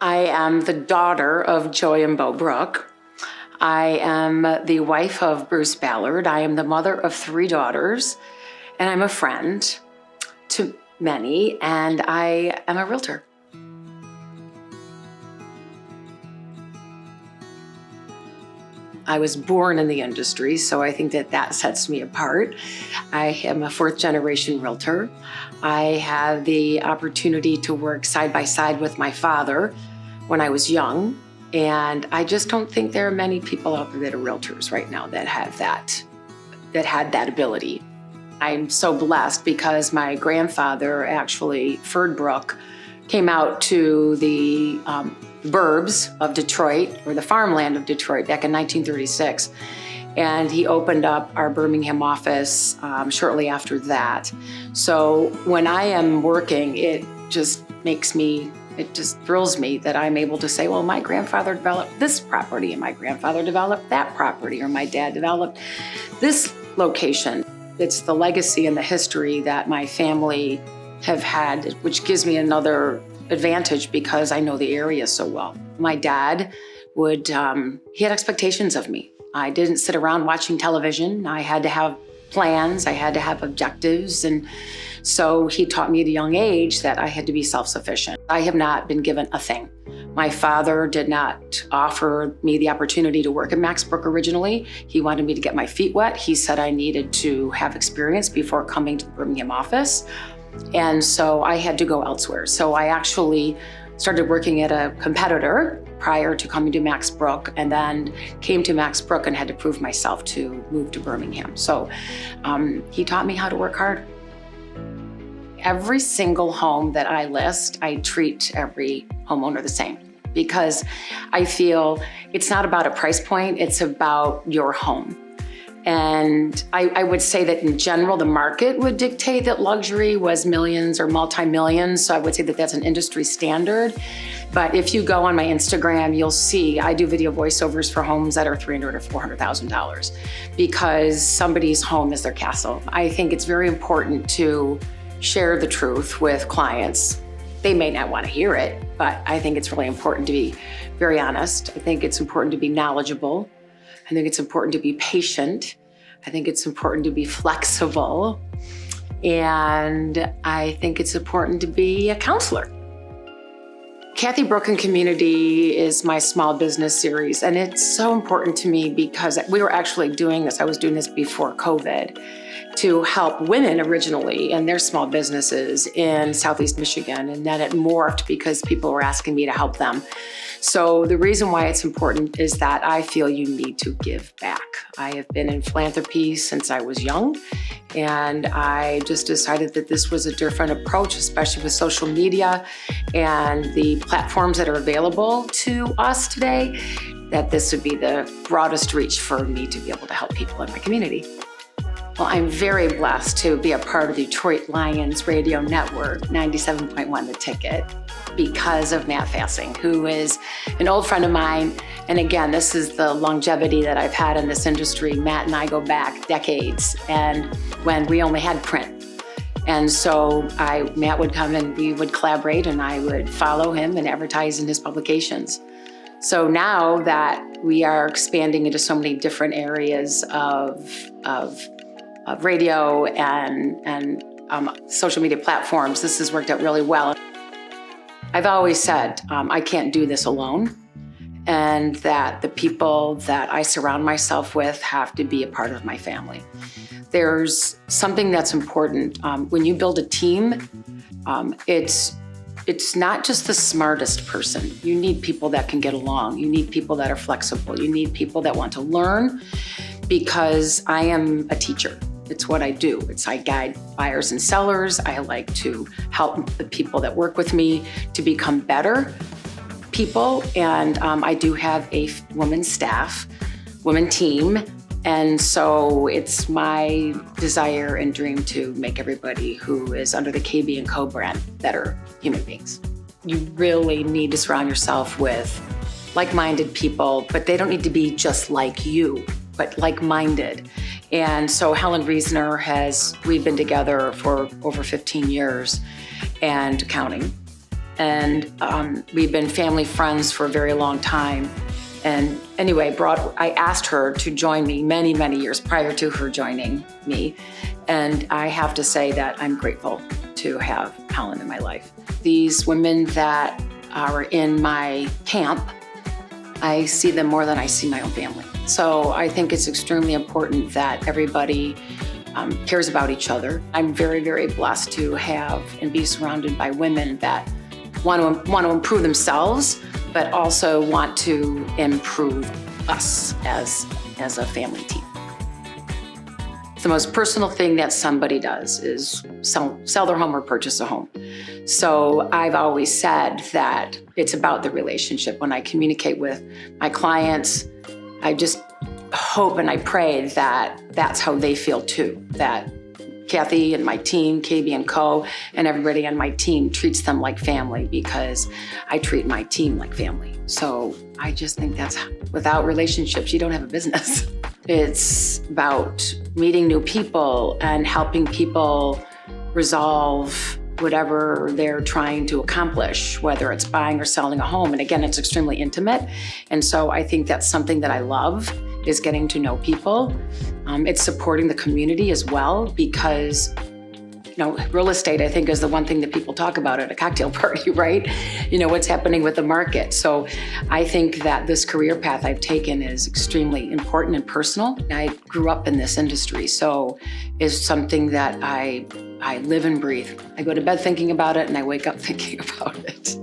I am the daughter of Joy and Bo Broock. I am the wife of Bruce Ballard. I am the mother of 3 daughters, and I'm a friend to many, and I am a realtor. I was born in the industry, so I think that sets me apart. I am a 4th-generation realtor. I had the opportunity to work side by side with my father when I was young, and I just don't think there are many people out there that are realtors right now that have that had that ability. I'm so blessed because my grandfather, actually, Ferd Broock, came out to the burbs of Detroit, or the farmland of Detroit, back in 1936. And he opened up our Birmingham office shortly after that. So when I am working, it just thrills me that I'm able to say, well, my grandfather developed this property, and my grandfather developed that property, or my dad developed this location. It's the legacy and the history that my family have had, which gives me another advantage because I know the area so well. My dad he had expectations of me. I didn't sit around watching television. I had to have plans. I had to have objectives. And so he taught me at a young age that I had to be self-sufficient. I have not been given a thing. My father did not offer me the opportunity to work at Max Broock originally. He wanted me to get my feet wet. He said I needed to have experience before coming to the Birmingham office. And so I had to go elsewhere. So I actually started working at a competitor prior to coming to Max Broock, and then came to Max Broock and had to prove myself to move to Birmingham. So he taught me how to work hard. Every single home that I list, I treat every homeowner the same, because I feel it's not about a price point, it's about your home. And I would say that in general, the market would dictate that luxury was millions or multi-millions. So I would say that that's an industry standard. But if you go on my Instagram, you'll see I do video voiceovers for homes that are $300,000 or $400,000 because somebody's home is their castle. I think it's very important to share the truth with clients. They may not want to hear it, but I think it's really important to be very honest. I think it's important to be knowledgeable. I think it's important to be patient. I think it's important to be flexible. And I think it's important to be a counselor. Kathy Broock and Community is my small business series, and it's so important to me because we were actually doing this. I was doing this before COVID to help women originally in their small businesses in Southeast Michigan, and then it morphed because people were asking me to help them. So the reason why it's important is that I feel you need to give back. I have been in philanthropy since I was young, and I just decided that this was a different approach, especially with social media and the platforms that are available to us today, that this would be the broadest reach for me to be able to help people in my community. Well, I'm very blessed to be a part of Detroit Lions Radio Network, 97.1 The Ticket, because of Matt Fassing, who is an old friend of mine. And again, this is the longevity that I've had in this industry. Matt and I go back decades, and when we only had print. And so Matt would come and we would collaborate, and I would follow him and advertise in his publications. So now that we are expanding into so many different areas of radio and social media platforms, this has worked out really well. I've always said I can't do this alone, and that the people that I surround myself with have to be a part of my family. There's something that's important. When you build a team, it's not just the smartest person. You need people that can get along. You need people that are flexible. You need people that want to learn, because I am a teacher. It's what I do. I guide buyers and sellers. I like to help the people that work with me to become better people. And I do have a women staff, women team. And so it's my desire and dream to make everybody who is under the KB & Co brand better human beings. You really need to surround yourself with like-minded people, but they don't need to be just like you, but like-minded. And so Helen Reisner we've been together for over 15 years and counting. And we've been family friends for a very long time. And anyway, I asked her to join me many, many years prior to her joining me. And I have to say that I'm grateful to have Helen in my life. These women that are in my camp, I see them more than I see my own family. So I think it's extremely important that everybody cares about each other. I'm very, very blessed to have and be surrounded by women that want to improve themselves, but also want to improve us as a family team. The most personal thing that somebody does is sell their home or purchase a home. So I've always said that it's about the relationship. When I communicate with my clients, I just hope and I pray that that's how they feel too, that Kathy and my team, KB and Co, and everybody on my team treats them like family, because I treat my team like family. So I just think without relationships, you don't have a business. It's about meeting new people and helping people resolve whatever they're trying to accomplish, whether it's buying or selling a home. And again, it's extremely intimate. And so I think that's something that I love, is getting to know people. It's supporting the community as well, because real estate, I think, is the one thing that people talk about at a cocktail party, right? What's happening with the market. So I think that this career path I've taken is extremely important and personal. I grew up in this industry, so it's something that I live and breathe. I go to bed thinking about it, and I wake up thinking about it.